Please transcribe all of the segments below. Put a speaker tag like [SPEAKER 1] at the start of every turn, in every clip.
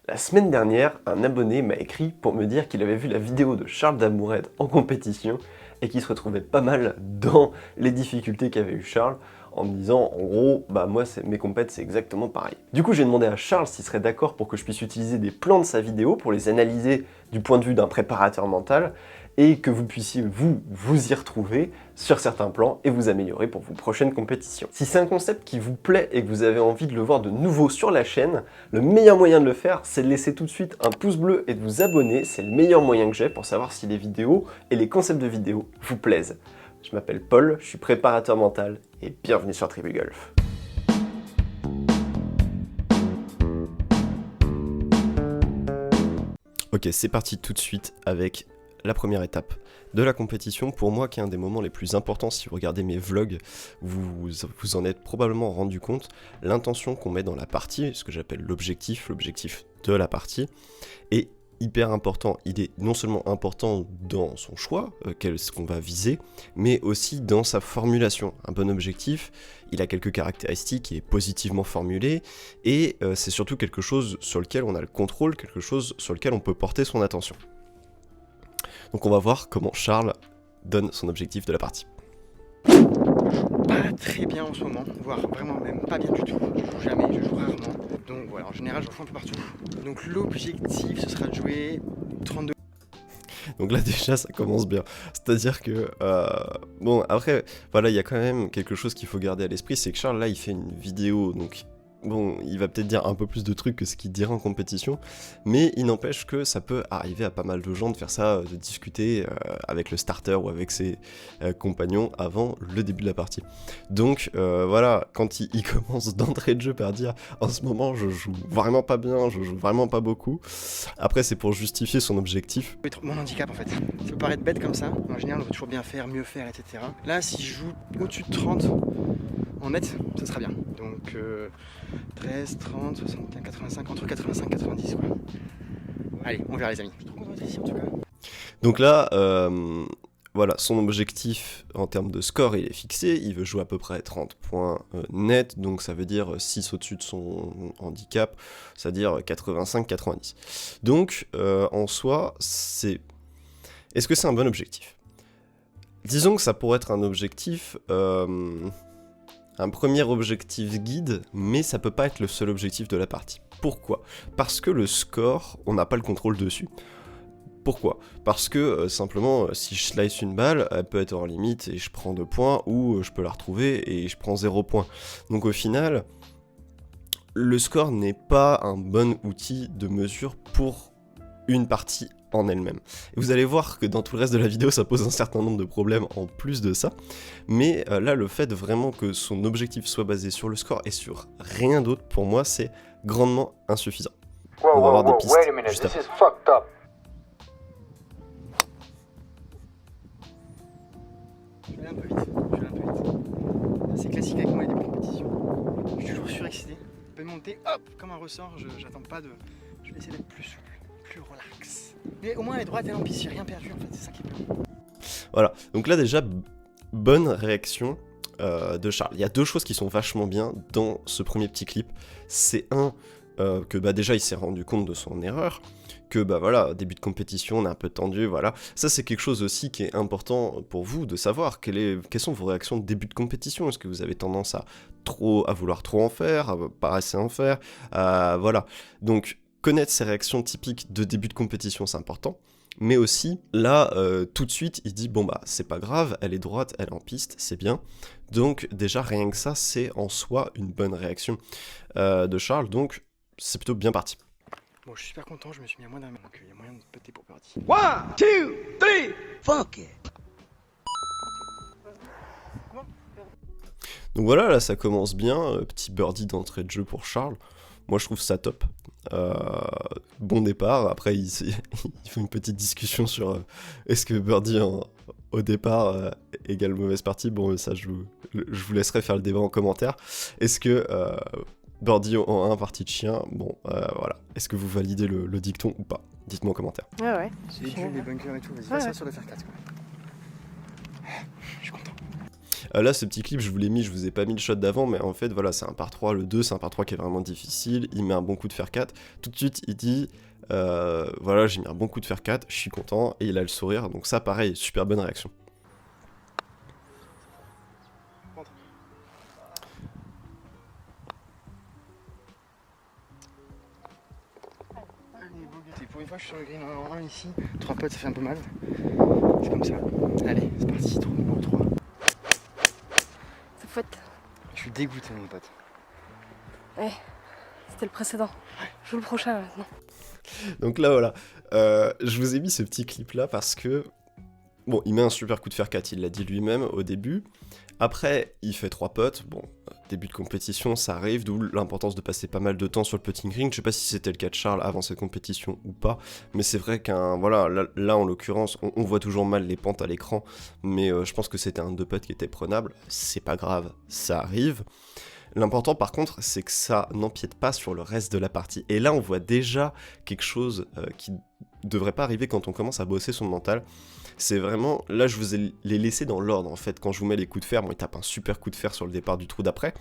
[SPEAKER 1] La semaine dernière, un abonné m'a écrit pour me dire qu'il avait vu la vidéo de Charles Damourède en compétition et qu'il se retrouvait pas mal dans les difficultés qu'avait eu Charles, en me disant en gros, bah moi mes compètes c'est exactement pareil. Du coup j'ai demandé à Charles s'il serait d'accord pour que je puisse utiliser des plans de sa vidéo pour les analyser du point de vue d'un préparateur mental et que vous puissiez vous y retrouver sur certains plans et vous améliorer pour vos prochaines compétitions. Si c'est un concept qui vous plaît et que vous avez envie de le voir de nouveau sur la chaîne, le meilleur moyen de le faire, c'est de laisser tout de suite un pouce bleu et de vous abonner. C'est le meilleur moyen que j'ai pour savoir si les vidéos et les concepts de vidéos vous plaisent. Je m'appelle Paul, je suis préparateur mental et bienvenue sur Tribu Golf. Ok, c'est parti tout de suite avec la première étape de la compétition, pour moi qui est un des moments les plus importants. Si vous regardez mes vlogs, vous en êtes probablement rendu compte. L'intention qu'on met dans la partie, ce que j'appelle l'objectif de la partie, est hyper important. Il est non seulement important dans son choix, ce qu'on va viser, mais aussi dans sa formulation. Un bon objectif, il a quelques caractéristiques, il est positivement formulé, et c'est surtout quelque chose sur lequel on a le contrôle, quelque chose sur lequel on peut porter son attention. Donc on va voir comment Charles donne son objectif de la partie.
[SPEAKER 2] Pas très bien en ce moment, voire vraiment même pas bien du tout. Je joue jamais, je joue rarement. Donc voilà, en général je joue un peu partout. Donc l'objectif ce sera de jouer 32.
[SPEAKER 1] Donc là déjà ça commence bien, c'est-à-dire que, bon après, voilà, il y a quand même quelque chose qu'il faut garder à l'esprit, c'est que Charles là il fait une vidéo, donc bon, il va peut-être dire un peu plus de trucs que ce qu'il dirait en compétition, mais il n'empêche que ça peut arriver à pas mal de gens de faire ça, de discuter avec le starter ou avec ses compagnons avant le début de la partie. Donc voilà, quand il commence d'entrée de jeu par dire « En ce moment, je joue vraiment pas bien, je joue vraiment pas beaucoup », après c'est pour justifier son objectif.
[SPEAKER 2] Mon handicap en fait. Ça peut paraître bête comme ça, en général on veut toujours bien faire, mieux faire, etc. Là si je joue au-dessus de 30 en net, ça sera bien. Donc 13, 30, 61, 85, entre 85 et 90 quoi. Allez, on verra les amis. Je suis trop content d'être ici en tout cas.
[SPEAKER 1] Donc là, voilà, son objectif en termes de score il est fixé, il veut jouer à peu près 30 points net, donc ça veut dire 6 au-dessus de son handicap, c'est-à-dire 85-90. Donc en soi, est-ce que c'est un bon objectif ? Disons que ça pourrait être un objectif, un premier objectif guide, mais ça peut pas être le seul objectif de la partie. Pourquoi ? Parce que le score, on n'a pas le contrôle dessus. Pourquoi ? Parce que simplement, si je slice une balle, elle peut être en limite et je prends 2 points, ou je peux la retrouver et je prends 0 points. Donc au final, le score n'est pas un bon outil de mesure pour une partie en elle-même. Et vous allez voir que dans tout le reste de la vidéo, ça pose un certain nombre de problèmes en plus de ça. Mais là, le fait vraiment que son objectif soit basé sur le score et sur rien d'autre, pour moi, c'est grandement insuffisant. On va avoir des pistes juste après.
[SPEAKER 2] Je vais un peu vite, C'est classique avec moi les débuts de compétition. Je suis toujours surexcité. Je peux monter, hop, comme un ressort, j'attends pas de... Je vais essayer d'être plus souple, plus relax. Mais au moins elle est droite et en piste, j'ai rien perdu en fait, c'est ça qui est bien.
[SPEAKER 1] Voilà, donc là déjà, bonne réaction de Charles. Il y a deux choses qui sont vachement bien dans ce premier petit clip. C'est que bah déjà il s'est rendu compte de son erreur, que bah voilà, début de compétition, on est un peu tendu, voilà. Ça c'est quelque chose aussi qui est important pour vous de savoir, quelles sont vos réactions de début de compétition. Est-ce que vous avez tendance à vouloir trop en faire, à pas assez en faire, voilà. Donc connaître ces réactions typiques de début de compétition, c'est important. Mais aussi, là, tout de suite, il dit, bon bah, c'est pas grave, elle est droite, elle est en piste, c'est bien. Donc déjà, rien que ça, c'est en soi une bonne réaction de Charles, donc c'est plutôt bien parti.
[SPEAKER 2] Bon, je suis super content, je me suis mis à moins d'un mètre, donc il y a moyen de péter pour birdie.
[SPEAKER 3] 1, 2, 3, fuck it.
[SPEAKER 1] Donc voilà, là, ça commence bien, petit birdie d'entrée de jeu pour Charles. Moi, je trouve ça top. Bon départ, après il faut une petite discussion sur est-ce que birdie au départ égale mauvaise partie. Bon, ça je vous laisserai faire le débat en commentaire. Est-ce que birdie en 1 partie de chien, bon voilà, est-ce que vous validez le dicton ou pas? Dites-moi en commentaire.
[SPEAKER 4] Ouais.
[SPEAKER 2] Les dunes, les bunkers et tout, vas-y, fais ça sur le fer 4 quoi. Je suis content.
[SPEAKER 1] Là, ce petit clip, je vous l'ai mis, je vous ai pas mis le shot d'avant, mais en fait, voilà, c'est un par 3, le 2, c'est un par 3 qui est vraiment difficile, il met un bon coup de fer 4, tout de suite, il dit, voilà, j'ai mis un bon coup de fer 4, je suis content, et il a le sourire, donc ça, pareil, super bonne réaction.
[SPEAKER 2] Pour une fois, je suis sur le green en 1 ici. 3 potes, ça fait un peu mal. C'est comme ça. Allez, c'est parti, trou numéro 3.
[SPEAKER 4] C'est faute.
[SPEAKER 2] Je suis dégoûté, mon pote.
[SPEAKER 4] Ouais, c'était le précédent. Je joue le prochain maintenant.
[SPEAKER 1] Donc là, voilà, je vous ai mis ce petit clip-là parce que, bon, il met un super coup de fer 4, il l'a dit lui-même au début. Après, il fait 3 putts, bon, début de compétition, ça arrive, d'où l'importance de passer pas mal de temps sur le putting green. Je sais pas si c'était le cas de Charles avant cette compétition ou pas, mais c'est vrai voilà, là en l'occurrence, on voit toujours mal les pentes à l'écran, mais je pense que c'était un 2 putts qui était prenable, c'est pas grave, ça arrive. L'important par contre, c'est que ça n'empiète pas sur le reste de la partie. Et là, on voit déjà quelque chose qui devrait pas arriver quand on commence à bosser son mental. C'est vraiment, là je vous ai les laissé dans l'ordre en fait, quand je vous mets les coups de fer, bon il tape un super coup de fer sur le départ du trou d'après,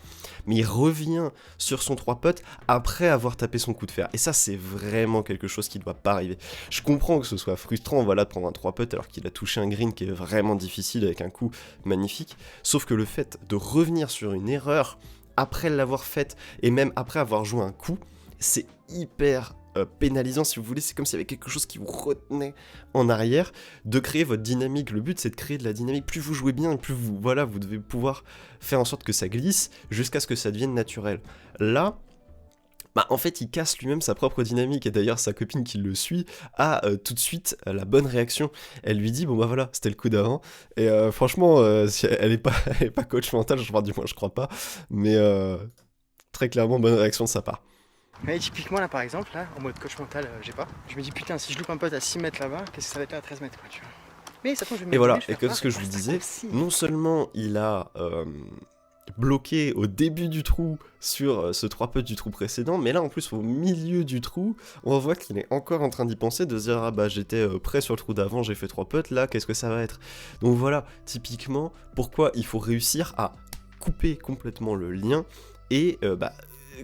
[SPEAKER 1] mais il revient sur son 3 putts après avoir tapé son coup de fer, et ça c'est vraiment quelque chose qui ne doit pas arriver. Je comprends que ce soit frustrant, voilà, de prendre un 3 putts alors qu'il a touché un green qui est vraiment difficile avec un coup magnifique, sauf que le fait de revenir sur une erreur après l'avoir faite, et même après avoir joué un coup, c'est hyper pénalisant si vous voulez, c'est comme s'il y avait quelque chose qui vous retenait en arrière, de créer votre dynamique. Le but c'est de créer de la dynamique, plus vous jouez bien, plus vous devez pouvoir faire en sorte que ça glisse jusqu'à ce que ça devienne naturel. Là, bah en fait il casse lui-même sa propre dynamique, et d'ailleurs sa copine qui le suit a tout de suite la bonne réaction. Elle lui dit bon bah voilà, c'était le coup d'avant, et franchement si elle est pas coach mental, du moins je crois pas, mais très clairement bonne réaction de sa part.
[SPEAKER 2] Mais typiquement là par exemple, là, en mode coach mental, j'ai pas. Je me dis putain, si je loupe un pote à 6 mètres là-bas, qu'est-ce que ça va être là à 13 mètres quoi, tu vois. Mais ça tombe, je vais me
[SPEAKER 1] Et voilà,
[SPEAKER 2] mettre,
[SPEAKER 1] et comme ce que je vous disais, non seulement il a bloqué au début du trou sur ce 3 putts du trou précédent, mais là en plus au milieu du trou, on voit qu'il est encore en train d'y penser, de se dire ah bah j'étais prêt sur le trou d'avant, j'ai fait 3 putts, là qu'est-ce que ça va être. Donc voilà, typiquement, pourquoi il faut réussir à couper complètement le lien, et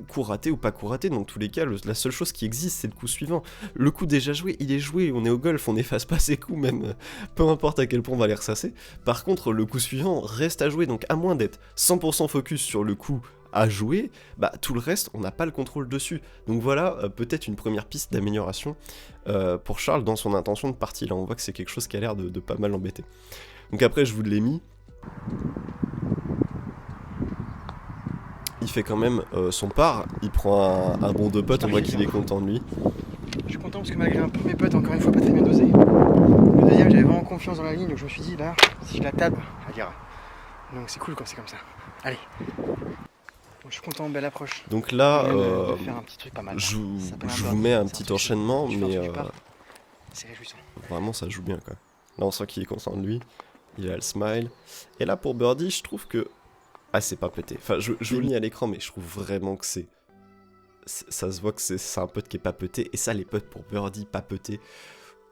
[SPEAKER 1] coup raté ou pas coup raté, dans tous les cas, la seule chose qui existe, c'est le coup suivant. Le coup déjà joué, il est joué, on est au golf, on n'efface pas ses coups, même peu importe à quel point on va les ressasser. Par contre, le coup suivant reste à jouer, donc à moins d'être 100% focus sur le coup à jouer, bah tout le reste, on n'a pas le contrôle dessus. Donc voilà, peut-être une première piste d'amélioration pour Charles dans son intention de partie. Là, on voit que c'est quelque chose qui a l'air de pas mal l'embêter. Donc après, je vous l'ai mis. Il fait quand même son par, il prend un bon 2 putts, on voit qu'il est content de lui.
[SPEAKER 2] Je suis content parce que malgré un premier putt, encore une fois pas très bien dosé, le deuxième j'avais vraiment confiance dans la ligne, donc je me suis dit là, si je la tape, elle ira. Donc c'est cool quand c'est comme ça. Allez. Donc, je suis content, belle approche.
[SPEAKER 1] Donc là,
[SPEAKER 2] faire un petit truc pas mal.
[SPEAKER 1] je vous mets un petit enchaînement, mais
[SPEAKER 2] c'est réjouissant.
[SPEAKER 1] Vraiment ça joue bien quoi. Là on sent qu'il est content de lui, il a le smile. Et là pour birdie, je trouve que c'est pas pété. Enfin, je vous le mis à l'écran, mais je trouve vraiment que ça se voit que c'est un putt qui est pas pété. Et ça, les putts pour birdie pas pété,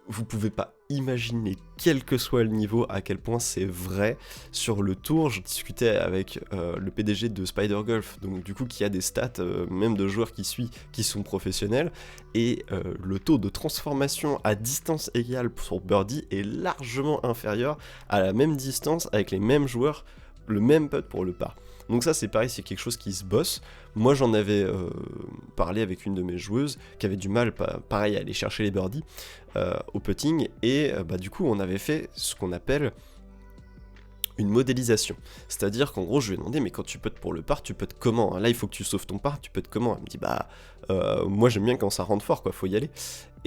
[SPEAKER 1] vous pouvez pas imaginer, quel que soit le niveau, à quel point c'est vrai. Sur le tour, je discutais avec le PDG de Spider Golf, donc du coup qui a des stats, même de joueurs qui sont professionnels, et le taux de transformation à distance égale pour birdie est largement inférieur à la même distance avec les mêmes joueurs, le même putt pour le par. Donc ça c'est pareil, c'est quelque chose qui se bosse. Moi j'en avais parlé avec une de mes joueuses qui avait du mal, pareil, à aller chercher les birdies au putting, et du coup on avait fait ce qu'on appelle une modélisation. C'est-à-dire qu'en gros je lui ai demandé mais quand tu puttes pour le par, tu puttes comment? Là il faut que tu sauves ton par, tu puttes comment? Elle me dit moi j'aime bien quand ça rentre fort quoi, faut y aller.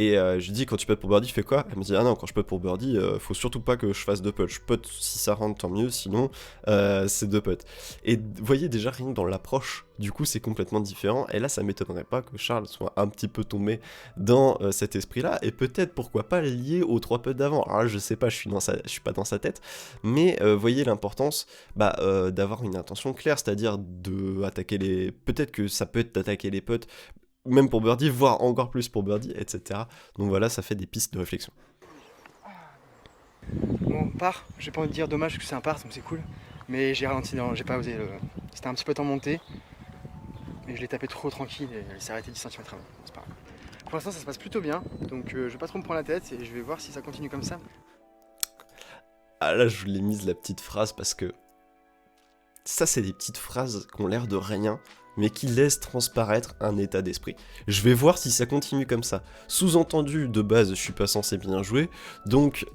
[SPEAKER 1] Et je lui dis quand tu puttes pour birdie, fais quoi? Elle me dit ah non, quand je putte pour birdie, faut surtout pas que je fasse 2 putts. Je putte si ça rentre tant mieux, sinon c'est 2 putts. Et vous voyez déjà rien que dans l'approche, du coup c'est complètement différent. Et là ça m'étonnerait pas que Charles soit un petit peu tombé dans cet esprit-là, et peut-être pourquoi pas lié aux 3 putts d'avant. Alors là, je sais pas, je suis pas dans sa tête, mais voyez l'importance d'avoir une intention claire, c'est-à-dire de attaquer les. Peut-être que ça peut être d'attaquer les putts, même pour birdie, voire encore plus pour birdie, etc. Donc voilà, ça fait des pistes de réflexion.
[SPEAKER 2] Bon, par, j'ai pas envie de dire dommage parce que c'est un par, donc c'est cool. Mais j'ai ralenti, non, j'ai pas osé. C'était un petit peu temps monté. Mais je l'ai tapé trop tranquille et elle s'est arrêtée 10 cm avant. C'est pas grave. Pour l'instant, ça se passe plutôt bien. Donc je vais pas trop me prendre la tête et je vais voir si ça continue comme ça.
[SPEAKER 1] Ah là, je vous l'ai mise la petite phrase parce que ça, c'est des petites phrases qui ont l'air de rien, mais qui laissent transparaître un état d'esprit. Je vais voir si ça continue comme ça. Sous-entendu, de base, je suis pas censé bien jouer, donc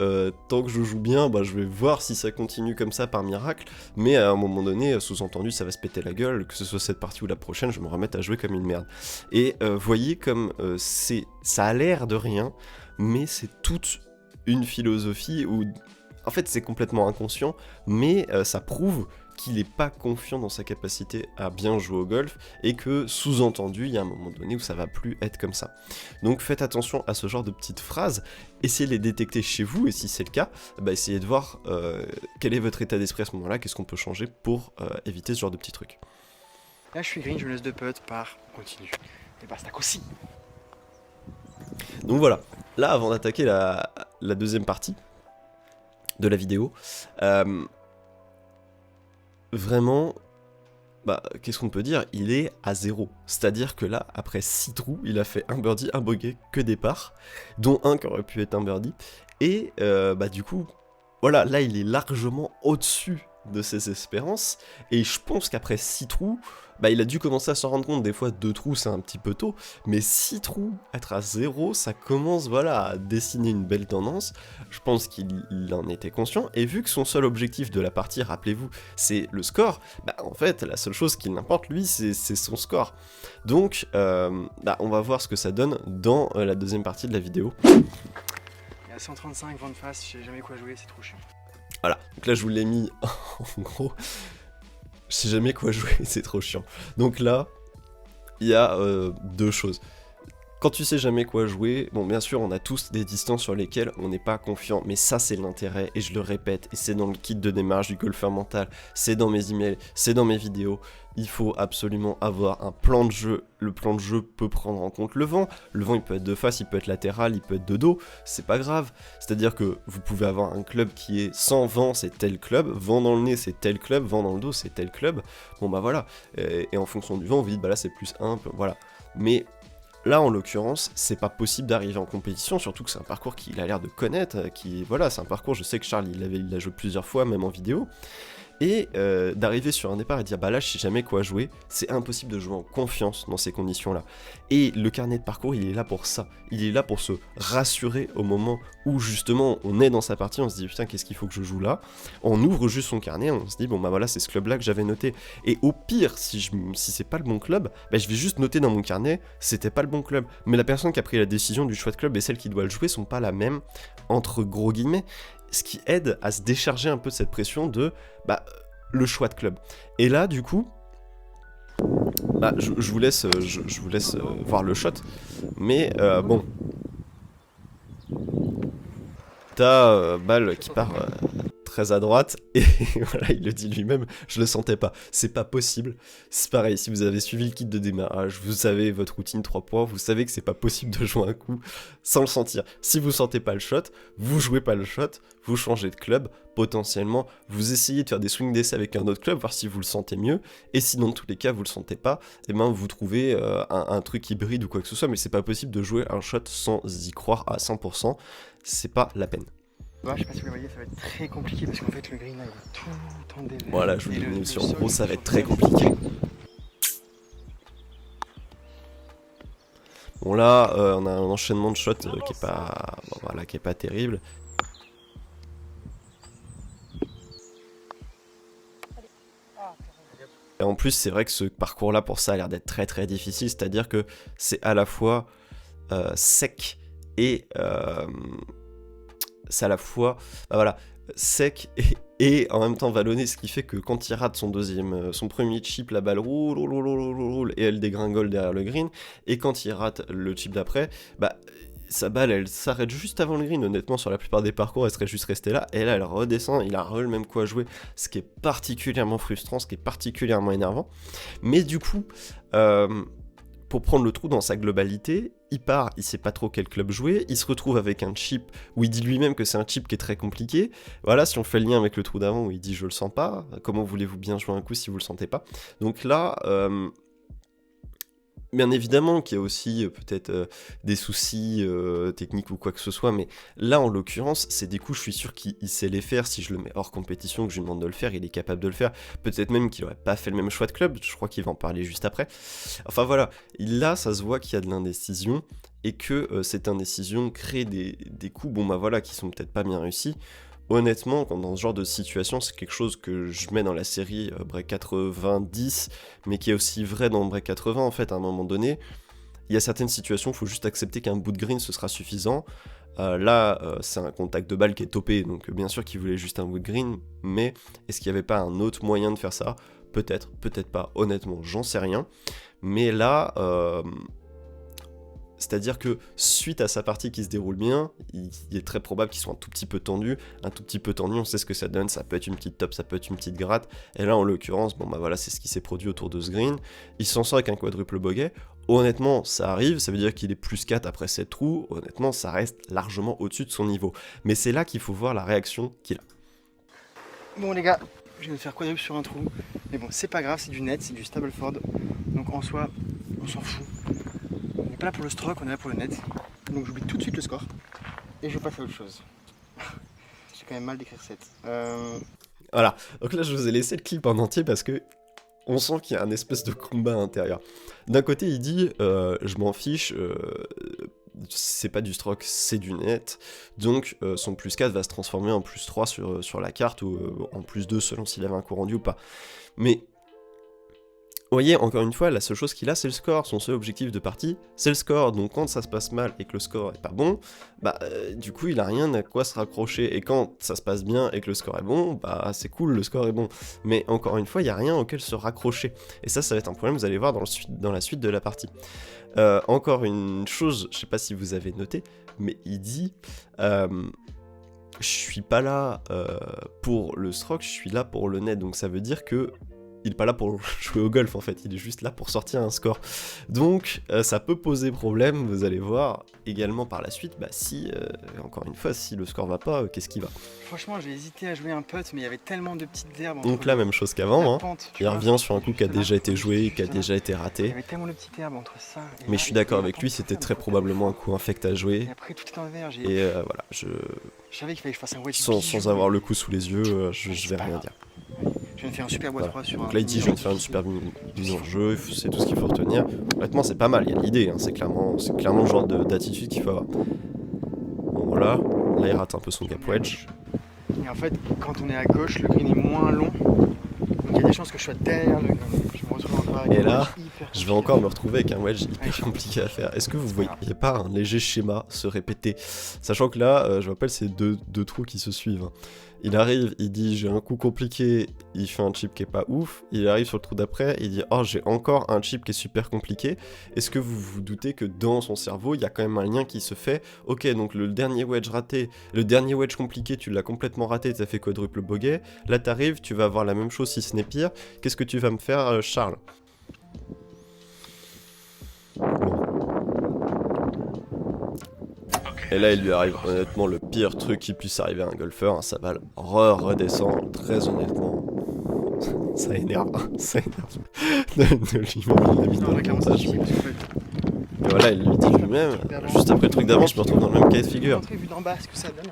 [SPEAKER 1] tant que je joue bien, bah, je vais voir si ça continue comme ça par miracle, mais à un moment donné, sous-entendu, ça va se péter la gueule, que ce soit cette partie ou la prochaine, je vais me remettre à jouer comme une merde. Et voyez comme ça a l'air de rien, mais c'est toute une philosophie où, en fait, c'est complètement inconscient, mais ça prouve qu'il n'est pas confiant dans sa capacité à bien jouer au golf et que, sous-entendu, il y a un moment donné où ça va plus être comme ça. Donc faites attention à ce genre de petites phrases, essayez de les détecter chez vous et si c'est le cas, bah, essayez de voir quel est votre état d'esprit à ce moment-là, qu'est-ce qu'on peut changer pour éviter ce genre de petits trucs.
[SPEAKER 2] Là, je suis green, je me laisse de putt par continue. Et par stack aussi.
[SPEAKER 1] Donc voilà, là avant d'attaquer la deuxième partie de la vidéo, vraiment, bah, qu'est-ce qu'on peut dire? Il est à 0. C'est-à-dire que là, après 6 trous, il a fait un birdie, un bogey, que des parts, dont un qui aurait pu être un birdie. Et bah du coup, voilà, là il est largement au-dessus de ses espérances. Et je pense qu'après 6 trous, bah il a dû commencer à s'en rendre compte. Des fois 2 trous c'est un petit peu tôt, mais 6 trous, être à 0, ça commence voilà à dessiner une belle tendance. Je pense qu'il en était conscient, et vu que son seul objectif de la partie, rappelez-vous, c'est le score, bah en fait la seule chose qui l'importe lui c'est son score. Donc bah, on va voir ce que ça donne dans la deuxième partie de la vidéo.
[SPEAKER 2] Il y a 135 vent de face, je sais jamais quoi jouer, c'est trop chiant.
[SPEAKER 1] Voilà, donc là je vous l'ai mis en gros, je sais jamais quoi jouer, c'est trop chiant. Donc là, il y a deux choses. Quand tu sais jamais quoi jouer, bon bien sûr on a tous des distances sur lesquelles on n'est pas confiant, mais ça c'est l'intérêt, et je le répète, et c'est dans le kit de démarrage du golfeur mental, c'est dans mes emails, c'est dans mes vidéos, il faut absolument avoir un plan de jeu. Le plan de jeu peut prendre en compte le vent il peut être de face, il peut être latéral, il peut être de dos, c'est pas grave, c'est-à-dire que vous pouvez avoir un club qui est sans vent, c'est tel club, vent dans le nez c'est tel club, vent dans le dos c'est tel club, bon bah voilà, et en fonction du vent vous dites bah là c'est plus 1, voilà, mais là, en l'occurrence, c'est pas possible d'arriver en compétition, surtout que c'est un parcours qu'il a l'air de connaître, voilà, c'est un parcours, je sais que Charles, il l'a joué plusieurs fois, même en vidéo, et d'arriver sur un départ et dire, bah là, je sais jamais quoi jouer, c'est impossible de jouer en confiance dans ces conditions-là. Et le carnet de parcours, il est là pour ça, il est là pour se rassurer au moment où, justement, on est dans sa partie, on se dit, putain, qu'est-ce qu'il faut que je joue là? On ouvre juste son carnet, on se dit, bon bah voilà, c'est ce club-là que j'avais noté, et au pire, si c'est pas le bon club, bah je vais juste noter dans mon carnet, c'était pas le bon club, mais la personne qui a pris la décision du choix de club et celle qui doit le jouer sont pas la même, entre gros guillemets, ce qui aide à se décharger un peu de cette pression de bah, le choix de club. Et là, du coup, bah, je vous laisse, voir le shot, mais bon, t'as balle qui part très à droite, et voilà, il le dit lui-même, je le sentais pas, c'est pas possible. C'est pareil, si vous avez suivi le kit de démarrage, vous savez votre routine 3 points, vous savez que c'est pas possible de jouer un coup sans le sentir. Si vous sentez pas le shot, vous jouez pas le shot, vous changez de club, potentiellement, vous essayez de faire des swings d'essai avec un autre club, voir si vous le sentez mieux, et si dans tous les cas vous le sentez pas, et ben vous trouvez un truc hybride ou quoi que ce soit, mais c'est pas possible de jouer un shot sans y croire à 100%, c'est pas la peine.
[SPEAKER 2] Ouais, je sais pas si vous le voyez, ça va être très compliqué parce qu'en fait le green là il est tout en dévers.
[SPEAKER 1] Voilà, je vous l'ai mis sur en gros, ça va être très compliqué. Bon là, on a un enchaînement de shots qui est pas, bon, voilà, qui est pas terrible. Et en plus, c'est vrai que ce parcours-là, pour ça, a l'air d'être très très difficile, c'est-à-dire que c'est à la fois sec et c'est à la fois bah voilà, sec et en même temps vallonné, ce qui fait que quand il rate son premier chip, la balle roule et elle dégringole derrière le green, et quand il rate le chip d'après, bah sa balle elle s'arrête juste avant le green. Honnêtement, sur la plupart des parcours elle serait juste restée là, et là elle redescend, il a le même quoi jouer, ce qui est particulièrement frustrant, ce qui est particulièrement énervant. Mais du coup pour prendre le trou dans sa globalité, il part, il sait pas trop quel club jouer, il se retrouve avec un chip où il dit lui-même que c'est un chip qui est très compliqué. Voilà, si on fait le lien avec le trou d'avant où il dit je le sens pas, comment voulez-vous bien jouer un coup si vous le sentez pas? Donc là, bien évidemment qu'il y a aussi peut-être des soucis techniques ou quoi que ce soit, mais là en l'occurrence, c'est des coups, je suis sûr qu'il sait les faire. Si je le mets hors compétition, que je lui demande de le faire, il est capable de le faire. Peut-être même qu'il aurait pas fait le même choix de club, je crois qu'il va en parler juste après. Enfin voilà, là ça se voit qu'il y a de l'indécision et que cette indécision crée des coups, bon bah voilà, qui sont peut-être pas bien réussis. Honnêtement, quand dans ce genre de situation, c'est quelque chose que je mets dans la série Break 90, mais qui est aussi vrai dans Break 80 en fait, à un moment donné. Il y a certaines situations, il faut juste accepter qu'un bout de green, ce sera suffisant. Là, c'est un contact de balle qui est topé, donc bien sûr qu'il voulait juste un bout de green, mais est-ce qu'il n'y avait pas un autre moyen de faire ça? Peut-être, peut-être pas, honnêtement, j'en sais rien. Mais là... c'est-à-dire que suite à sa partie qui se déroule bien, il est très probable qu'il soit un tout petit peu tendu. Un tout petit peu tendu, on sait ce que ça donne, ça peut être une petite top, ça peut être une petite gratte. Et là, en l'occurrence, bon bah voilà, c'est ce qui s'est produit autour de ce green. Il s'en sort avec un quadruple bogey. Honnêtement, ça arrive, ça veut dire qu'il est plus 4 après 7 trous. Honnêtement, ça reste largement au-dessus de son niveau. Mais c'est là qu'il faut voir la réaction qu'il a.
[SPEAKER 2] Bon les gars, je viens de faire quadruple sur un trou. Mais bon, c'est pas grave, c'est du net, c'est du Stableford. Donc en soi, on s'en fout. On n'est pas là pour le stroke, on est là pour le net. Donc j'oublie tout de suite le score. Et je passe à autre chose. J'ai quand même mal d'écrire 7.
[SPEAKER 1] Voilà, donc là je vous ai laissé le clip en entier parce que on sent qu'il y a un espèce de combat intérieur. D'un côté il dit je m'en fiche, c'est pas du stroke, c'est du net, donc son plus 4 va se transformer en plus 3 sur la carte ou en plus 2 selon s'il avait un coup rendu ou pas. Mais vous voyez, encore une fois, la seule chose qu'il a, c'est le score. Son seul objectif de partie, c'est le score. Donc quand ça se passe mal et que le score est pas bon, bah du coup, il a rien à quoi se raccrocher. Et quand ça se passe bien et que le score est bon, bah c'est cool, le score est bon. Mais encore une fois, il y a rien auquel se raccrocher. Et ça va être un problème, vous allez voir dans la suite de la partie. Encore une chose, je sais pas si vous avez noté, mais il dit... je suis pas là pour le stroke, je suis là pour le net. Donc ça veut dire que il est pas là pour jouer au golf en fait, il est juste là pour sortir un score. Donc ça peut poser problème, vous allez voir également par la suite, bah si, encore une fois, si le score va pas, qu'est-ce qui va?
[SPEAKER 2] Franchement, j'ai hésité à jouer un putt, mais il y avait tellement de petites herbes.
[SPEAKER 1] Donc là, même chose qu'avant, hein. Il revient sur un coup qui a déjà été joué, qui a déjà été
[SPEAKER 2] Il y
[SPEAKER 1] raté.
[SPEAKER 2] avait tellement de petites herbes entre ça.
[SPEAKER 1] Mais je suis d'accord avec lui, c'était très probablement un coup infect à jouer.
[SPEAKER 2] Et après, tout est en vert.
[SPEAKER 1] Et voilà, je
[SPEAKER 2] savais qu'il fallait que je fasse un wedge.
[SPEAKER 1] sans avoir le coup sous les yeux, je vais rien dire.
[SPEAKER 2] Je viens de faire un super bois 3 sur un.
[SPEAKER 1] Donc là, il dit je viens de faire une super mise en jeu, c'est tout ce qu'il faut retenir. Honnêtement, c'est pas mal, il y a l'idée, hein. C'est clairement le genre d'attitude qu'il faut avoir. Bon, voilà, là, il rate un peu son gap wedge.
[SPEAKER 2] Et en fait, quand on est à gauche, le green est moins long. Donc il y a des chances que je sois derrière le green. Je me retrouve encore avec
[SPEAKER 1] Et
[SPEAKER 2] un
[SPEAKER 1] là,
[SPEAKER 2] wedge hyper
[SPEAKER 1] je vais encore me retrouver avec un wedge hyper
[SPEAKER 2] Ouais,
[SPEAKER 1] compliqué à faire. Est-ce que vous voyez pas un léger schéma se répéter? Sachant que là, je rappelle, c'est deux trous qui se suivent. Il arrive, il dit j'ai un coup compliqué, il fait un chip qui est pas ouf. Il arrive sur le trou d'après, il dit oh j'ai encore un chip qui est super compliqué. Est-ce que vous vous doutez que dans son cerveau, il y a quand même un lien qui se fait? Ok, donc le dernier wedge raté, le dernier wedge compliqué, tu l'as complètement raté, t'as fait quadruple bogey. Là t'arrives, tu vas avoir la même chose si ce n'est pire. Qu'est-ce que tu vas me faire, Charles? Et là, il lui arrive honnêtement le pire truc qui puisse arriver à un golfeur, hein, sa balle redescend, très honnêtement. Ça énerve, ça énerve. De lui-même, il a mis dans le montage. Et voilà, il lui dit lui-même, juste après le truc d'avant, je me retrouve dans le même cas de figure.
[SPEAKER 2] vu d'en bas, ce que ça donne.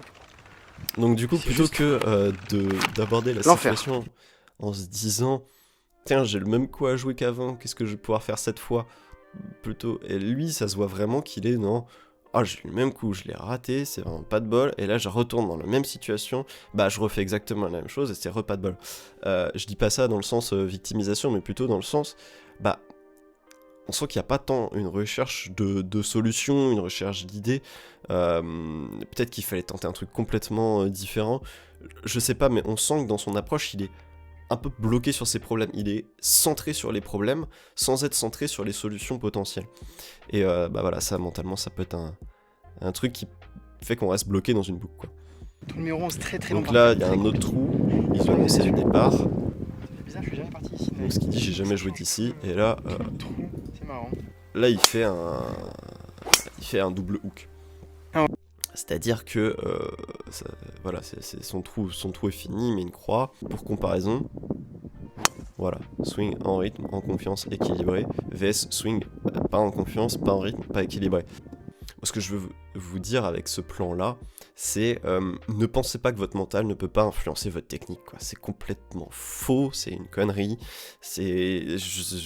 [SPEAKER 1] Donc du coup, plutôt que d'aborder la situation en se disant tiens, j'ai le même coup à jouer qu'avant, qu'est-ce que je vais pouvoir faire cette fois? Plutôt, et lui, ça se voit vraiment qu'il est dans ah, j'ai eu le même coup, je l'ai raté, c'est vraiment pas de bol, et là je retourne dans la même situation, bah je refais exactement la même chose et c'est repas de bol. Je dis pas ça dans le sens victimisation, mais plutôt dans le sens, bah on sent qu'il n'y a pas tant une recherche de solutions, une recherche d'idées, peut-être qu'il fallait tenter un truc complètement différent, je sais pas, mais on sent que dans son approche il est un peu bloqué sur ses problèmes, il est centré sur les problèmes sans être centré sur les solutions potentielles. Et bah voilà, ça mentalement ça peut être un truc qui fait qu'on reste bloqué dans une boucle quoi.
[SPEAKER 2] Ton numéro 11 très très long.
[SPEAKER 1] Donc là il y a un autre trou, ils ont laissé le départ.
[SPEAKER 2] C'est bizarre, je suis jamais parti ici.
[SPEAKER 1] Donc ce qu'il dit j'ai jamais joué d'ici, et là
[SPEAKER 2] C'est marrant.
[SPEAKER 1] là il fait un double hook.
[SPEAKER 2] Ah ouais.
[SPEAKER 1] C'est-à-dire que voilà, son trou est fini, mais une croix. Pour comparaison, voilà, swing en rythme, en confiance, équilibré, vs swing pas en confiance, pas en rythme, pas équilibré. Ce que je veux vous dire avec ce plan-là, c'est ne pensez pas que votre mental ne peut pas influencer votre technique, quoi. C'est complètement faux, c'est une connerie.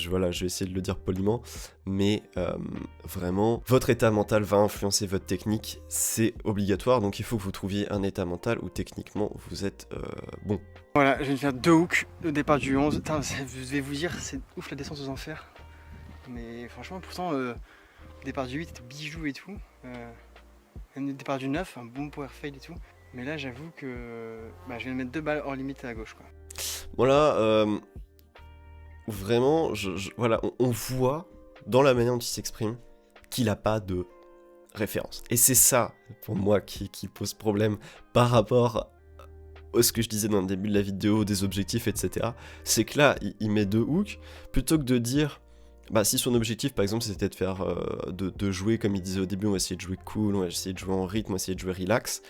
[SPEAKER 1] Voilà, je vais essayer de le dire poliment, mais vraiment, votre état mental va influencer votre technique, c'est obligatoire. Donc il faut que vous trouviez un état mental où techniquement vous êtes bon.
[SPEAKER 2] Voilà, je viens de faire 2 hooks au départ du 11. Putain, je vais vous dire, c'est ouf la descente aux enfers. Mais franchement, pourtant, le départ du 8 était bijou et tout. Même le départ du 9, un bon power fail et tout. Mais là, j'avoue que je viens de mettre 2 balles hors limite à gauche, quoi.
[SPEAKER 1] Voilà, vraiment, voilà, on voit dans la manière dont il s'exprime qu'il n'a pas de référence. Et c'est ça, pour moi, qui pose problème par rapport à ce que je disais dans le début de la vidéo, des objectifs, etc. C'est que là, il met 2 hooks, plutôt que de dire... si son objectif par exemple c'était de faire de jouer comme il disait au début, on va essayer de jouer cool, on va essayer de jouer en rythme, on va essayer de jouer relax,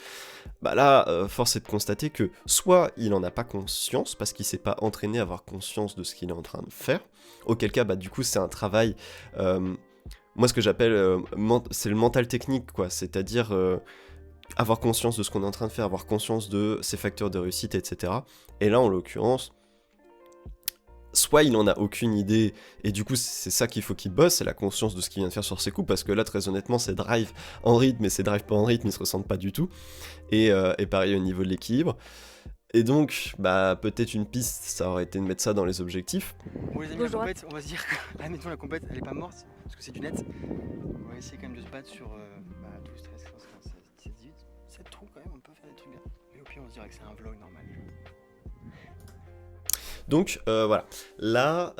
[SPEAKER 1] là force est de constater que soit il en a pas conscience parce qu'il s'est pas entraîné à avoir conscience de ce qu'il est en train de faire, auquel cas du coup c'est un travail, moi ce que j'appelle c'est le mental technique, quoi, c'est-à-dire avoir conscience de ce qu'on est en train de faire, avoir conscience de ses facteurs de réussite, etc. Et là en l'occurrence, soit il en a aucune idée, et du coup c'est ça qu'il faut qu'il bosse, c'est la conscience de ce qu'il vient de faire sur ses coups, parce que là très honnêtement ses drives en rythme et ses drives pas en rythme ils se ressentent pas du tout, et pareil au niveau de l'équilibre, et donc peut-être une piste ça aurait été de mettre ça dans les objectifs.
[SPEAKER 2] Bon les amis, la compète, on va se dire que là mettons la compète elle est pas morte, parce que c'est du net, on va essayer quand même de se battre sur 12, 13, 14, 15, 16, 17, 18, 7 trous quand même, on peut faire des trucs bien, mais au pire on se dirait que c'est un vlog normal. Donc
[SPEAKER 1] voilà, là,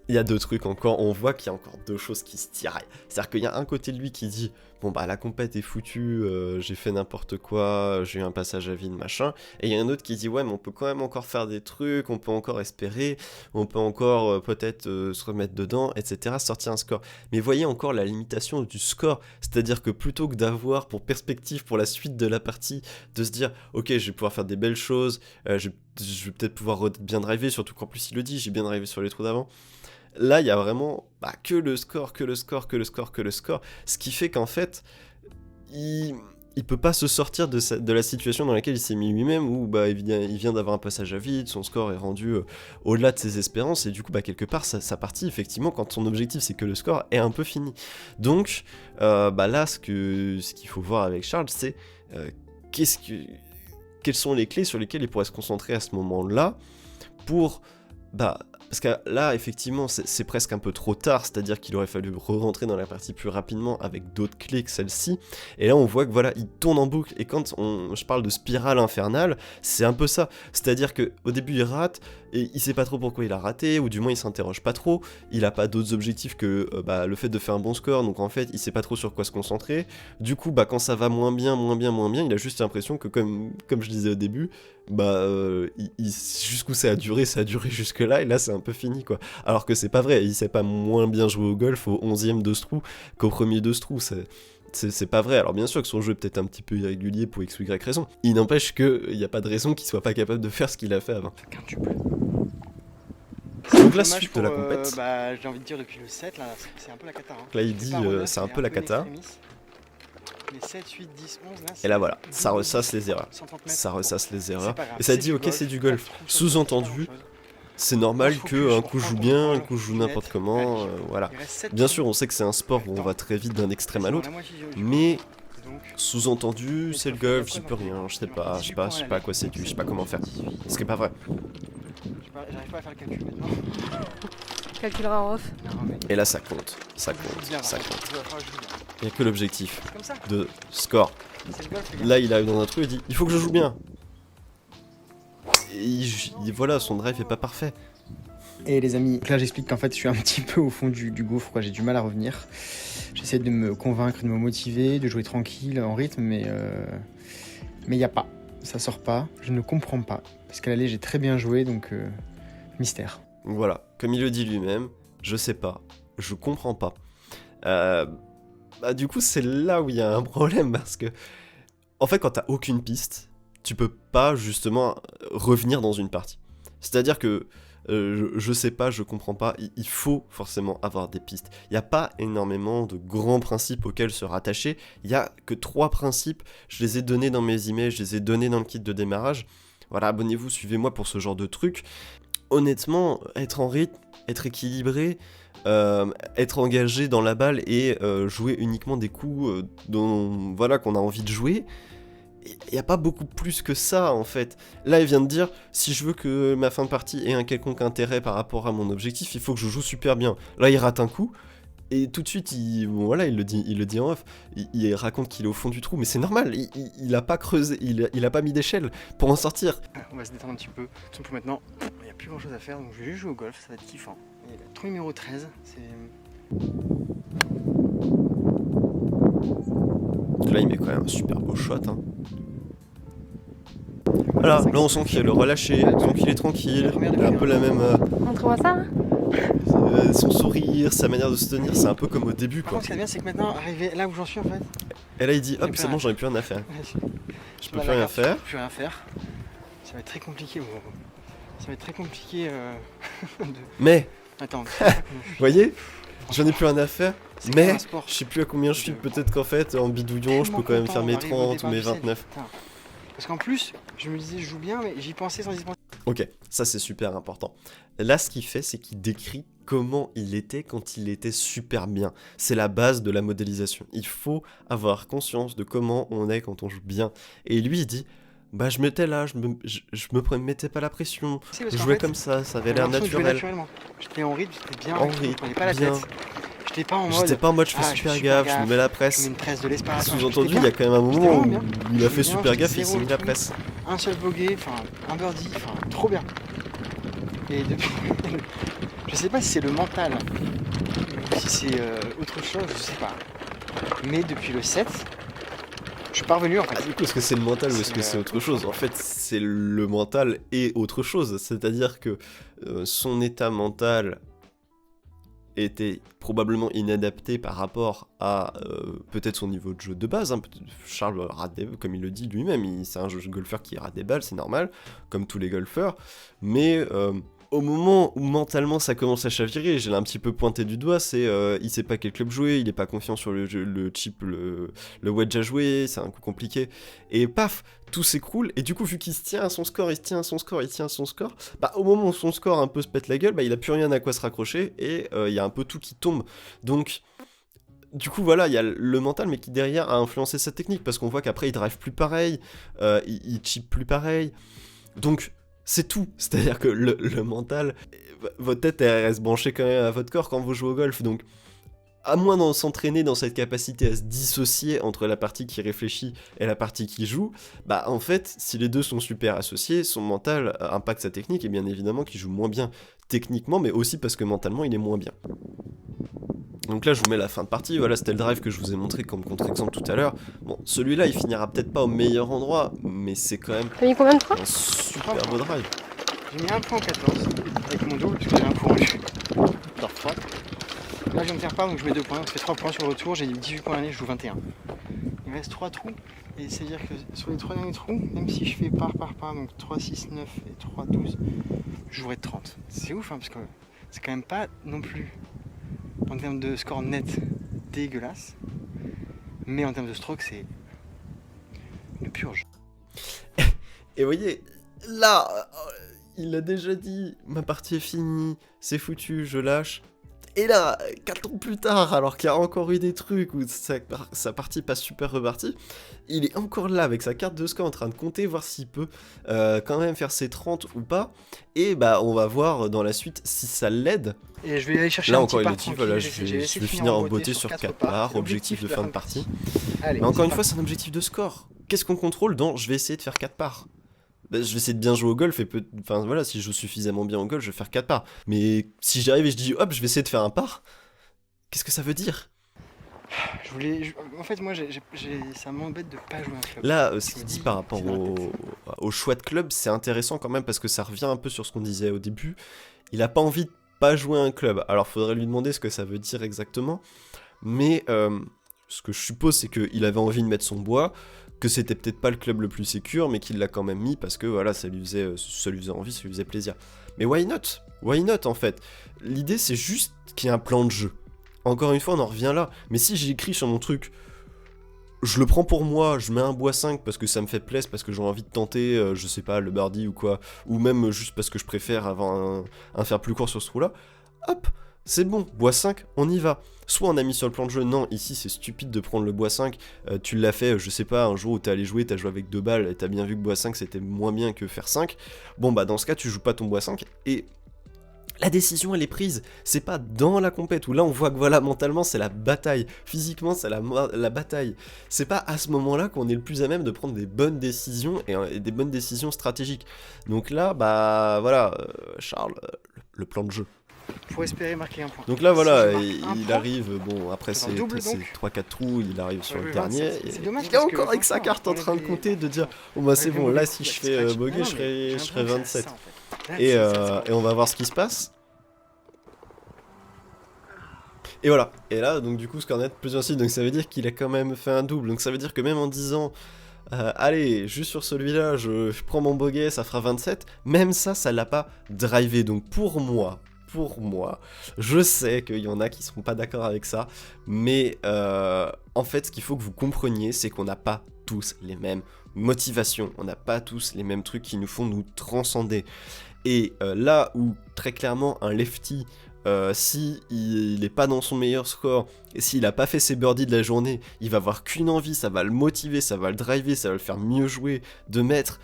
[SPEAKER 1] il y a 2 trucs encore, on voit qu'il y a encore 2 choses qui se tiraillent. C'est-à-dire qu'il y a un côté de lui qui dit, bon la compète est foutue, j'ai fait n'importe quoi, j'ai eu un passage à vide, machin, et il y a un autre qui dit, ouais mais on peut quand même encore faire des trucs, on peut encore espérer, on peut encore peut-être se remettre dedans, etc., sortir un score. Mais voyez encore la limitation du score, c'est-à-dire que plutôt que d'avoir pour perspective pour la suite de la partie, de se dire, ok je vais pouvoir faire des belles choses, je vais peut-être pouvoir bien driver, surtout qu'en plus il le dit, j'ai bien drivé sur les trous d'avant. Là, il y a vraiment que le score, ce qui fait qu'en fait, il peut pas se sortir de la situation dans laquelle il s'est mis lui-même, où il vient d'avoir un passage à vide, son score est rendu au-delà de ses espérances, et du coup, quelque part, sa partie, effectivement, quand son objectif c'est que le score, est un peu fini. Donc, là, ce qu'il faut voir avec Charles, c'est quelles sont les clés sur lesquelles il pourrait se concentrer à ce moment-là pour... parce que là, effectivement, c'est presque un peu trop tard, c'est-à-dire qu'il aurait fallu re-rentrer dans la partie plus rapidement avec d'autres clés que celle-ci, et là on voit que voilà, il tourne en boucle, et quand je parle de spirale infernale, c'est un peu ça, c'est-à-dire qu'au début il rate, et il sait pas trop pourquoi il a raté, ou du moins il s'interroge pas trop, il a pas d'autres objectifs que le fait de faire un bon score, donc en fait il sait pas trop sur quoi se concentrer, du coup quand ça va moins bien, il a juste l'impression que comme je disais au début, jusqu'où ça a duré jusque là, et là c'est un peu fini, quoi. Alors que c'est pas vrai, il sait pas moins bien jouer au golf au 11e de ce trou qu'au premier de ce trou, c'est pas vrai. Alors bien sûr que son jeu est peut-être un petit peu irrégulier pour x ou y raison, il n'empêche qu'il n'y a pas de raison qu'il soit pas capable de faire ce qu'il a fait avant. Donc la suite de la compète,
[SPEAKER 2] j'ai envie de dire depuis le 7, là, c'est un peu la cata.
[SPEAKER 1] Là il dit c'est un peu la cata.
[SPEAKER 2] Les 7, 8, 10, 11, là,
[SPEAKER 1] et là voilà, ça ressasse les erreurs. Et ça dit ok c'est du golf. Sous-entendu, c'est normal qu'un coup je joue bien, un coup je joue n'importe comment, voilà. Bien sûr on sait que c'est un sport où on va très vite d'un extrême à l'autre, mais sous-entendu c'est le golf, j'y peux rien, je sais pas à quoi c'est dû, je sais pas comment faire. Ce qui est pas vrai.
[SPEAKER 2] J'arrive pas à faire le calcul maintenant.
[SPEAKER 4] Calculera en off.
[SPEAKER 1] Et là ça compte. Il n'y a que l'objectif de score. Là il arrive dans un trou et dit il faut que je joue bien. Et voilà, son drive est pas parfait.
[SPEAKER 2] Et les amis, là j'explique qu'en fait je suis un petit peu au fond du gouffre, quoi. J'ai du mal à revenir. J'essaie de me convaincre, de me motiver, de jouer tranquille, en rythme, mais il n'y a pas. Ça sort pas, je ne comprends pas. Parce qu'à l'aller j'ai très bien joué, donc mystère.
[SPEAKER 1] Voilà, comme il le dit lui-même, je sais pas, je comprends pas. Bah, du coup, c'est là où il y a un problème, parce que, en fait, quand t'as aucune piste, tu peux pas, justement, revenir dans une partie. C'est-à-dire que, je sais pas, je comprends pas, il faut forcément avoir des pistes. Il n'y a pas énormément de grands principes auxquels se rattacher, il y a que 3 principes, je les ai donnés dans mes emails, je les ai donnés dans le kit de démarrage. Voilà, abonnez-vous, suivez-moi pour ce genre de trucs. Honnêtement, être en rythme, être équilibré, être engagé dans la balle et jouer uniquement des coups voilà, qu'on a envie de jouer, il n'y a pas beaucoup plus que ça en fait. Là, il vient de dire, si je veux que ma fin de partie ait un quelconque intérêt par rapport à mon objectif, il faut que je joue super bien. Là, il rate un coup, et tout de suite, voilà, il le dit en off, il raconte qu'il est au fond du trou, mais c'est normal, il a pas creusé, il a pas mis d'échelle pour en sortir.
[SPEAKER 2] On va se détendre un petit peu. Pour maintenant, il n'y a plus grand chose à faire, donc je vais juste jouer au golf, ça va être kiffant. Et le trou numéro 13, c'est...
[SPEAKER 1] Là, il met quand même un super beau shot. Hein. Voilà, là on sent qu'il est le relâché, on sent qu'il est tranquille, il a un peu la même...
[SPEAKER 4] Montre-moi ça. Hein.
[SPEAKER 1] Son sourire, sa manière de se tenir, c'est un peu comme au début
[SPEAKER 2] Par
[SPEAKER 1] quoi.
[SPEAKER 2] contre, ce qui est bien, c'est que maintenant, arrivé là où j'en suis en fait,
[SPEAKER 1] Et là il dit, hop, c'est bon, j'en ai plus rien à faire. Je peux plus rien faire.
[SPEAKER 2] Je peux plus rien faire. Ça va être très compliqué. Ça va être très compliqué de...
[SPEAKER 1] Mais,
[SPEAKER 2] Attends.
[SPEAKER 1] vous voyez, j'en ai plus rien à faire,
[SPEAKER 2] C'est
[SPEAKER 1] mais
[SPEAKER 2] comme un sport.
[SPEAKER 1] je sais plus à combien je suis, peut-être qu'en fait, en bidouillon, je peux quand même faire mes 30 ou mes 29.
[SPEAKER 2] Parce qu'en plus, je me disais, je joue bien, mais j'y pensais sans y penser.
[SPEAKER 1] Ok, ça c'est super important. Là, ce qu'il fait, c'est qu'il décrit comment il était quand il était super bien. C'est la base de la modélisation. Il faut avoir conscience de comment on est quand on joue bien. Et lui, il dit, bah je m'étais là, je me mettais pas la pression, je jouais comme ça avait l'air naturel.
[SPEAKER 2] J'étais en rythme, j'étais bien,
[SPEAKER 1] En
[SPEAKER 2] je
[SPEAKER 1] rythme,
[SPEAKER 2] prenais pas la
[SPEAKER 1] bien.
[SPEAKER 2] tête. J'étais pas en
[SPEAKER 1] J'étais
[SPEAKER 2] mode...
[SPEAKER 1] pas en mode je fais
[SPEAKER 2] Ah, je
[SPEAKER 1] super
[SPEAKER 2] fais
[SPEAKER 1] gaffe, je me mets la
[SPEAKER 2] je
[SPEAKER 1] presse.
[SPEAKER 2] mets une presse de l'espace.
[SPEAKER 1] Sous-entendu,
[SPEAKER 2] J'étais
[SPEAKER 1] il y a quand même un
[SPEAKER 2] J'étais
[SPEAKER 1] moment
[SPEAKER 2] vraiment
[SPEAKER 1] où
[SPEAKER 2] bien.
[SPEAKER 1] il a
[SPEAKER 2] J'étais
[SPEAKER 1] fait
[SPEAKER 2] bien,
[SPEAKER 1] super
[SPEAKER 2] j'étais
[SPEAKER 1] gaffe, il s'est
[SPEAKER 2] zéro
[SPEAKER 1] mis la
[SPEAKER 2] truc.
[SPEAKER 1] presse.
[SPEAKER 2] Un seul bogey, enfin un birdie, enfin trop bien. Et depuis... je sais pas si c'est le mental ou si c'est autre chose, je sais pas. Mais depuis le 7, je suis pas revenu en fait.
[SPEAKER 1] Du coup, est-ce que c'est le mental ou est-ce que c'est autre chose? En fait, c'est le mental et autre chose. C'est-à-dire que son état mental était probablement inadapté par rapport à peut-être son niveau de jeu de base. Hein. Charles rate des, comme il le dit lui-même, c'est un golfeur qui rate des balles, c'est normal, comme tous les golfeurs. Mais au moment où mentalement ça commence à chavirer, j'ai un petit peu pointé du doigt, c'est il sait pas quel club jouer, il est pas confiant sur le chip, le wedge à jouer, c'est un coup compliqué. Et paf, tout s'écroule, et du coup vu qu'il se tient à son score, bah au moment où son score un peu se pète la gueule, bah il a plus rien à quoi se raccrocher, et il y a un peu tout qui tombe. Donc du coup voilà, il y a le mental mais qui derrière a influencé sa technique, parce qu'on voit qu'après il drive plus pareil, il chip plus pareil, donc c'est tout, c'est-à-dire que le mental, votre tête elle reste branchée quand même à votre corps quand vous jouez au golf, donc à moins d'en s'entraîner dans cette capacité à se dissocier entre la partie qui réfléchit et la partie qui joue, bah en fait, si les deux sont super associés, son mental impacte sa technique, et bien évidemment qu'il joue moins bien techniquement, mais aussi parce que mentalement il est moins bien. Donc là je vous mets la fin de partie, voilà c'était le drive que je vous ai montré comme contre-exemple tout à l'heure. Bon, celui-là il finira peut-être pas au meilleur endroit, mais c'est quand même
[SPEAKER 4] T'as mis combien de points?
[SPEAKER 1] un super beau drive.
[SPEAKER 2] J'ai mis un point en 14 avec mon double, parce que j'ai un point en vue. Dans 3. Là je viens de faire part, donc je mets 2 points, donc je fais 3 points sur le retour, j'ai 18 points l'année, je joue 21. Il me reste 3 trous, et c'est-à-dire que sur les 3 derniers trous, même si je fais par, donc 3, 6, 9 et 3, 12, je jouerai 30. C'est ouf, hein, parce que c'est quand même pas non plus, en termes de score net, dégueulasse, mais en termes de stroke, c'est une purge.
[SPEAKER 1] Et vous voyez, là, il a déjà dit, ma partie est finie, c'est foutu, je lâche. Et là, 4 ans plus tard, alors qu'il y a encore eu des trucs où sa partie pas super repartie, il est encore là avec sa carte de score en train de compter, voir s'il peut quand même faire ses 30 ou pas. Et bah on va voir dans la suite si ça l'aide.
[SPEAKER 2] Et je vais aller chercher
[SPEAKER 1] là
[SPEAKER 2] un
[SPEAKER 1] encore
[SPEAKER 2] petit
[SPEAKER 1] il
[SPEAKER 2] par
[SPEAKER 1] dit, voilà, je vais finir en beauté sur 4 parts, objectif de fin de partie.
[SPEAKER 2] Allez,
[SPEAKER 1] Mais encore une fois, c'est un objectif de score. Qu'est-ce qu'on contrôle dans je vais essayer de faire 4 parts? Bah, je vais essayer de bien jouer au golf et enfin voilà, si je joue suffisamment bien au golf, je vais faire 4 parts. Mais si j'arrive et je dis hop, je vais essayer de faire un par, qu'est-ce que ça veut dire?
[SPEAKER 2] En fait, moi, ça m'embête de pas jouer un club.
[SPEAKER 1] Là, ce qu'il dit par rapport au choix de club, c'est intéressant quand même parce que ça revient un peu sur ce qu'on disait au début. Il a pas envie de pas jouer un club. Alors, faudrait lui demander ce que ça veut dire exactement. mais ce que je suppose, c'est qu'il avait envie de mettre son bois, que c'était peut-être pas le club le plus sécure, mais qu'il l'a quand même mis parce que voilà, ça lui faisait envie, ça lui faisait plaisir. Mais why not? Why not en fait? L'idée c'est juste qu'il y ait un plan de jeu. Encore une fois, on en revient là. Mais si j'écris sur mon truc, je le prends pour moi, je mets un bois 5 parce que ça me fait plaisir, parce que j'ai envie de tenter, je sais pas, le birdie ou quoi, ou même juste parce que je préfère avoir un faire plus court sur ce trou-là, hop, c'est bon, bois 5, on y va. Soit on a mis sur le plan de jeu, non, ici c'est stupide de prendre le bois 5, tu l'as fait, je sais pas, un jour où t'es allé jouer, t'as joué avec 2 balles, et t'as bien vu que bois 5 c'était moins bien que faire 5, bon bah dans ce cas tu joues pas ton bois 5, et la décision elle est prise, c'est pas dans la compète où là on voit que voilà mentalement c'est la bataille, physiquement c'est la bataille, c'est pas à ce moment là qu'on est le plus à même de prendre des bonnes décisions et des bonnes décisions stratégiques. Donc là bah voilà Charles, le plan de jeu.
[SPEAKER 2] Pour espérer marquer un point.
[SPEAKER 1] Donc là voilà,
[SPEAKER 2] Si
[SPEAKER 1] il arrive, bon après c'est
[SPEAKER 2] double,
[SPEAKER 1] 3-4 trous, il arrive sur le
[SPEAKER 2] 27,
[SPEAKER 1] dernier,
[SPEAKER 2] c'est dommage
[SPEAKER 1] il est
[SPEAKER 2] parce que,
[SPEAKER 1] encore avec sa
[SPEAKER 2] franchement,
[SPEAKER 1] carte en train de
[SPEAKER 2] enlever-
[SPEAKER 1] compter, de dire oh bah c'est bon, là si je fais bogey je serai 27. Et on va voir ce qui se passe. Et voilà, et là donc du coup Scornet plus un 6, donc ça veut dire qu'il a quand même fait un double, donc ça veut dire que même en disant allez, juste sur celui-là, je prends mon bogey, ça fera 27, même ça l'a pas drivé, donc pour moi, je sais qu'il y en a qui seront pas d'accord avec ça, mais en fait ce qu'il faut que vous compreniez, c'est qu'on n'a pas tous les mêmes motivations, on n'a pas tous les mêmes trucs qui nous font nous transcender, et là où très clairement un lefty, si il est pas dans son meilleur score, et s'il a pas fait ses birdies de la journée, il va avoir qu'une envie, ça va le motiver, ça va le driver, ça va le faire mieux jouer, de mettre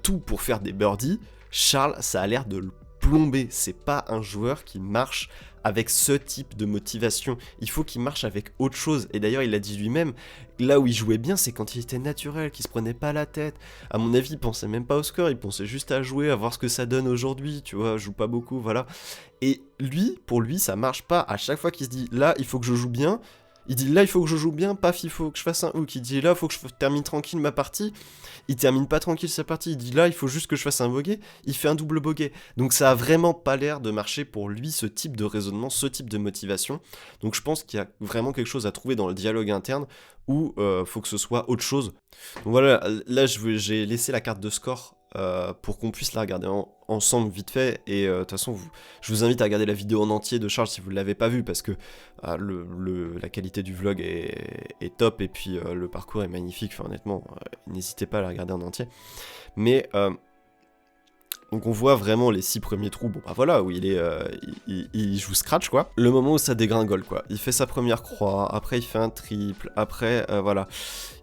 [SPEAKER 1] tout pour faire des birdies. Charles, ça a l'air de le plomber, c'est pas un joueur qui marche avec ce type de motivation, il faut qu'il marche avec autre chose, et d'ailleurs il l'a dit lui-même, là où il jouait bien c'est quand il était naturel, qu'il se prenait pas la tête, à mon avis il pensait même pas au score, il pensait juste à jouer, à voir ce que ça donne aujourd'hui, tu vois, je joue pas beaucoup, voilà, et lui, pour lui ça marche pas, à chaque fois qu'il se dit là il faut que je joue bien, il dit là il faut que je joue bien, paf il faut que je fasse un hook, il dit là il faut que je termine tranquille ma partie, il termine pas tranquille sa partie, il dit là il faut juste que je fasse un bogey, il fait un double bogey, donc ça a vraiment pas l'air de marcher pour lui ce type de raisonnement, ce type de motivation, donc je pense qu'il y a vraiment quelque chose à trouver dans le dialogue interne où faut que ce soit autre chose. Donc voilà, là j'ai laissé la carte de score pour qu'on puisse la regarder ensemble vite fait, et de toute façon je vous invite à regarder la vidéo en entier de Charles si vous ne l'avez pas vue, parce que la qualité du vlog est top, et puis le parcours est magnifique, enfin honnêtement n'hésitez pas à la regarder en entier, mais donc on voit vraiment les 6 premiers trous, bon bah voilà, où il joue scratch quoi. Le moment où ça dégringole quoi, il fait sa première croix, après il fait un triple, après voilà,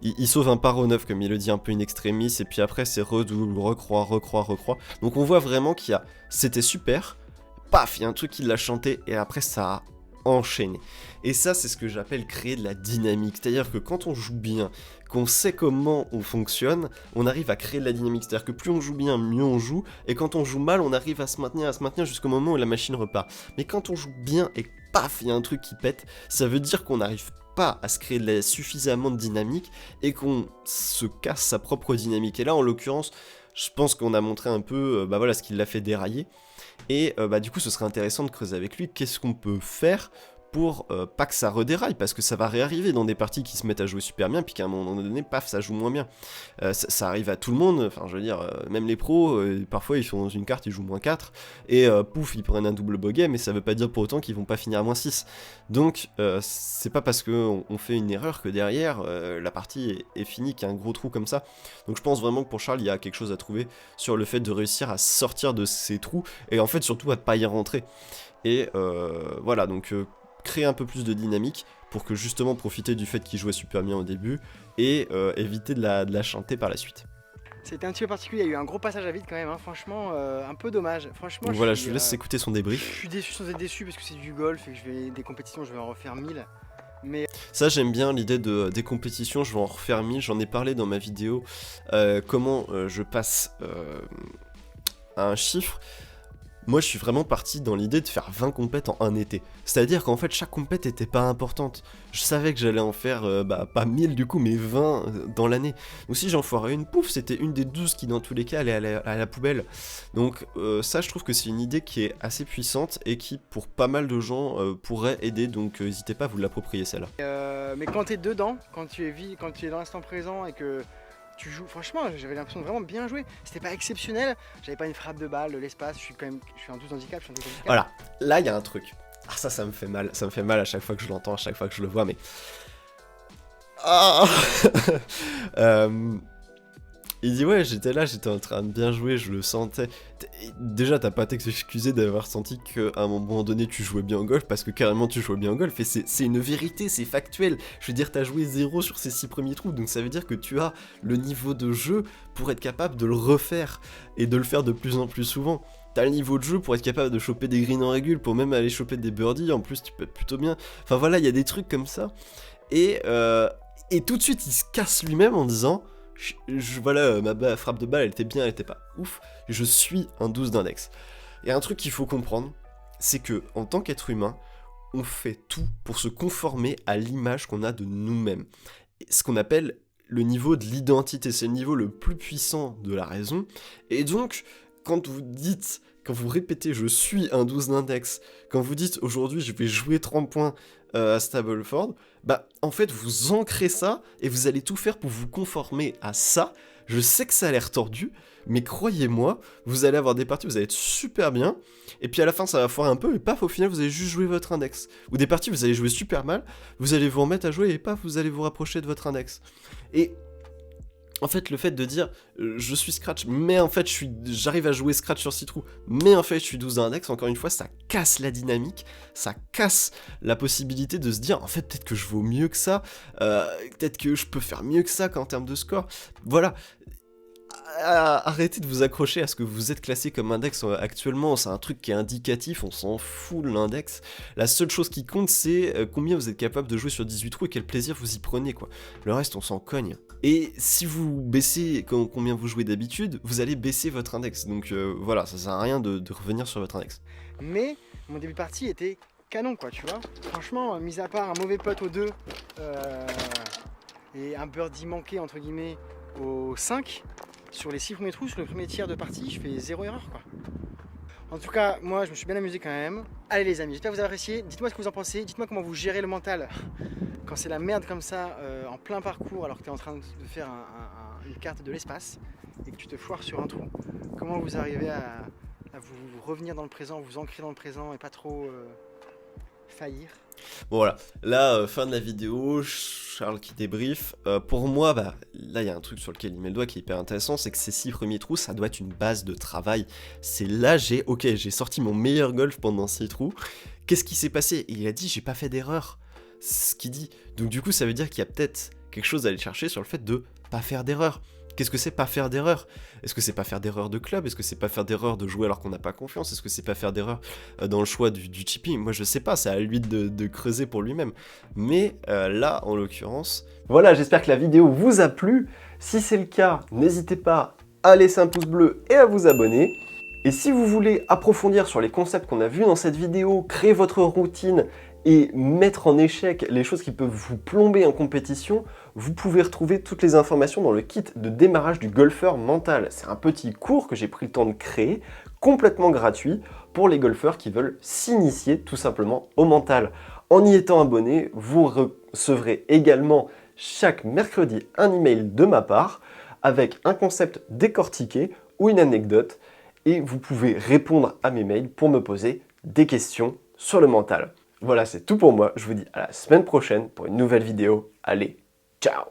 [SPEAKER 1] il sauve un par au 9 comme il le dit un peu in extremis, et puis après c'est redouble, recroix. Donc on voit vraiment c'était super, paf, il y a un truc qui l'a chanté, et après ça a enchaîné. Et ça c'est ce que j'appelle créer de la dynamique, c'est-à-dire que quand on joue bien, qu'on sait comment on fonctionne, on arrive à créer de la dynamique, c'est-à-dire que plus on joue bien, mieux on joue, et quand on joue mal, on arrive à se maintenir jusqu'au moment où la machine repart. Mais quand on joue bien et paf, il y a un truc qui pète, ça veut dire qu'on n'arrive pas à se créer suffisamment de dynamique et qu'on se casse sa propre dynamique. Et là, en l'occurrence, je pense qu'on a montré un peu bah voilà, ce qui l'a fait dérailler. Et bah du coup, ce serait intéressant de creuser avec lui qu'est-ce qu'on peut faire pour pas que ça redéraille, parce que ça va réarriver dans des parties qui se mettent à jouer super bien, puis qu'à un moment donné, paf, ça joue moins bien. Ça arrive à tout le monde, enfin je veux dire, même les pros, parfois ils sont dans une carte, ils jouent -4, et pouf, ils prennent un double bogey, mais ça veut pas dire pour autant qu'ils vont pas finir à -6. Donc c'est pas parce qu'on fait une erreur que derrière, la partie est finie, qu'il y a un gros trou comme ça. Donc je pense vraiment que pour Charles, il y a quelque chose à trouver sur le fait de réussir à sortir de ces trous, et en fait surtout à ne pas y rentrer. Et voilà, donc créer un peu plus de dynamique pour que justement profiter du fait qu'il jouait super bien au début et éviter de la chanter par la suite.
[SPEAKER 2] C'était un petit peu particulier, il y a eu un gros passage à vide quand même, hein. Franchement un peu dommage. Franchement,
[SPEAKER 1] donc voilà, je vous laisse écouter son
[SPEAKER 2] je
[SPEAKER 1] débrief.
[SPEAKER 2] suis déçu sans être déçu parce que c'est du golf et que des compétitions, je vais en refaire 1000. Mais
[SPEAKER 1] ça j'aime bien l'idée des compétitions, je vais en refaire 1000, j'en ai parlé dans ma vidéo comment je passe à un chiffre. Moi, je suis vraiment parti dans l'idée de faire 20 compètes en un été. C'est-à-dire qu'en fait, chaque compète était pas importante. Je savais que j'allais en faire, pas 1000 du coup, mais 20 dans l'année. Donc si j'en foirais une, pouf, c'était une des 12 qui, dans tous les cas, allait à la poubelle. Donc ça, je trouve que c'est une idée qui est assez puissante et qui, pour pas mal de gens, pourrait aider. Donc n'hésitez pas à vous l'approprier, celle-là.
[SPEAKER 2] Mais quand tu es dedans, quand tu es dans l'instant présent et que tu joues, franchement, j'avais l'impression de vraiment bien jouer. C'était pas exceptionnel, j'avais pas une frappe de balle de l'espace, je suis un 12 handicap, je suis un 12 handicap.
[SPEAKER 1] Voilà, là, il y a un truc. Ah, ça me fait mal. Ça me fait mal à chaque fois que je l'entends, à chaque fois que je le vois, mais... Ah Il dit ouais, j'étais là, j'étais en train de bien jouer, je le sentais. Déjà, t'as pas à t'excuser d'avoir senti qu'à un moment donné tu jouais bien au golf, parce que carrément tu jouais bien au golf, et c'est une vérité, c'est factuel. Je veux dire, t'as joué 0 sur ces 6 premiers trous, donc ça veut dire que tu as le niveau de jeu pour être capable de le refaire, et de le faire de plus en plus souvent. T'as le niveau de jeu pour être capable de choper des greens en régule, pour même aller choper des birdies, en plus tu peux être plutôt bien. Enfin voilà, il y a des trucs comme ça, et tout de suite il se casse lui-même en disant... Voilà, ma frappe de balle, elle était bien, elle était pas ouf. Je suis un 12 d'index. Et un truc qu'il faut comprendre, c'est que en tant qu'être humain, on fait tout pour se conformer à l'image qu'on a de nous-mêmes. Ce qu'on appelle le niveau de l'identité, c'est le niveau le plus puissant de la raison. Et donc, quand vous répétez je suis un 12 d'index, quand vous dites aujourd'hui je vais jouer 30 points à Stableford, bah en fait vous ancrez ça et vous allez tout faire pour vous conformer à ça. Je sais que ça a l'air tordu, mais croyez-moi, vous allez avoir des parties, vous allez être super bien, et puis à la fin ça va foirer un peu, et paf, au final vous allez juste jouer votre index. Ou des parties vous allez jouer super mal, vous allez vous remettre à jouer, et paf, vous allez vous rapprocher de votre index. Et en fait, le fait de dire je suis scratch, mais en fait j'arrive à jouer scratch sur 6 trous, mais en fait je suis 12 d'index, encore une fois, ça casse la dynamique, ça casse la possibilité de se dire en fait peut-être que je vaux mieux que ça, peut-être que je peux faire mieux que ça qu'en termes de score. Voilà. Arrêtez de vous accrocher à ce que vous êtes classé comme index actuellement, c'est un truc qui est indicatif, on s'en fout l'index. La seule chose qui compte c'est combien vous êtes capable de jouer sur 18 trous et quel plaisir vous y prenez quoi. Le reste on s'en cogne. Et si vous baissez combien vous jouez d'habitude, vous allez baisser votre index. Donc voilà, ça sert à rien de revenir sur votre index.
[SPEAKER 2] Mais mon début de partie était canon quoi, tu vois. Franchement, mis à part un mauvais putt au 2 et un birdie manqué entre guillemets au 5, sur les 6 premiers trous, sur le premier tiers de partie, je fais 0 erreur quoi. En tout cas, moi je me suis bien amusé quand même. Allez les amis, j'espère que vous avez apprécié. Dites-moi ce que vous en pensez, dites-moi comment vous gérez le mental quand c'est la merde comme ça, en plein parcours, alors que tu es en train de faire une carte de l'espace et que tu te foires sur un trou. Comment vous arrivez à vous revenir dans le présent, vous ancrer dans le présent et pas trop faillir.
[SPEAKER 1] Bon voilà, là, fin de la vidéo, Charles qui débrief. Pour moi, bah, là il y a un truc sur lequel il met le doigt qui est hyper intéressant, c'est que ces 6 premiers trous, ça doit être une base de travail. C'est là, j'ai sorti mon meilleur golf pendant 6 trous. Qu'est-ce qui s'est passé? Et il a dit, j'ai pas fait d'erreur. C'est ce qu'il dit. Donc du coup, ça veut dire qu'il y a peut-être quelque chose à aller chercher sur le fait de pas faire d'erreur. Qu'est-ce que c'est pas faire d'erreur? Est-ce que c'est pas faire d'erreur de club? Est-ce que c'est pas faire d'erreur de jouer alors qu'on n'a pas confiance? Est-ce que c'est pas faire d'erreur dans le choix du chipping? Moi je sais pas, c'est à lui de creuser pour lui-même. Mais là, en l'occurrence... Voilà, j'espère que la vidéo vous a plu. Si c'est le cas, n'hésitez pas à laisser un pouce bleu et à vous abonner. Et si vous voulez approfondir sur les concepts qu'on a vus dans cette vidéo, créer votre routine et mettre en échec les choses qui peuvent vous plomber en compétition, vous pouvez retrouver toutes les informations dans le kit de démarrage du golfeur mental. C'est un petit cours que j'ai pris le temps de créer, complètement gratuit, pour les golfeurs qui veulent s'initier tout simplement au mental. En y étant abonné, vous recevrez également chaque mercredi un email de ma part avec un concept décortiqué ou une anecdote, et vous pouvez répondre à mes mails pour me poser des questions sur le mental. Voilà, c'est tout pour moi. Je vous dis à la semaine prochaine pour une nouvelle vidéo. Allez, ciao!